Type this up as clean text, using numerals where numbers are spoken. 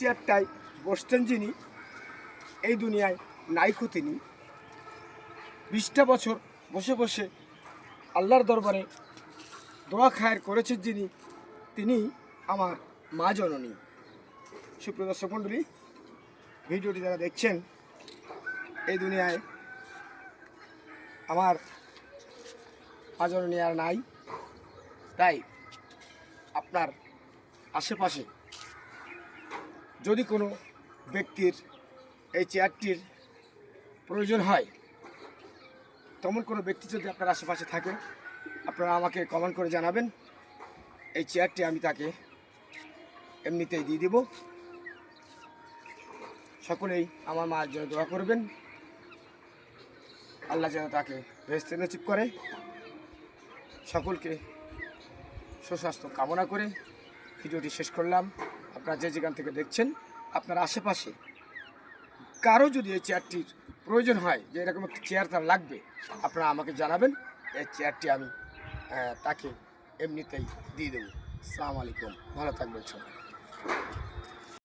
চেয়ারটায় বসতেন যিনি, এই দুনিয়ায় নাইকো তিনি। 20টা বছর বসে বসে আল্লাহর দরবারে দোয়া খায়ের করেছেন যিনি, তিনি আমার মা জননী। সুপ্রিয় দর্শক মণ্ডলী, ভিডিওটি যারা দেখছেন, এই দুনিয়ায় আমার মা জননী আর নাই, তাই আপনার আশেপাশে যদি কোনো ব্যক্তির এই চেয়ারটির প্রয়োজন হয়, তেমন কোনো ব্যক্তি যদি আপনার আশেপাশে থাকে, আপনারা আমাকে কমেন্ট করে জানাবেন। এই চেয়ারটি আমি তাকে এমনিতেই দিয়ে দেব। সকলেই আমার মার জন্য দোয়া করবেন, আল্লাহ যেন তাকে বেহেশতে নসিব করে। সকলকে সুস্বাস্থ্য কামনা করে ভিডিওটি শেষ করলাম। আপনারা যে যেখান থেকে দেখছেন, আপনার আশেপাশে কারো যদি এই চেয়ারটির প্রয়োজন হয়, যে এরকম একটা চেয়ার তার লাগবে, আপনারা আমাকে জানাবেন। এই চেয়ারটি আমি তাকে এমনিতেই দিয়ে দেবো। আসসালামু আলাইকুম, ভালো থাকবেন সবাই।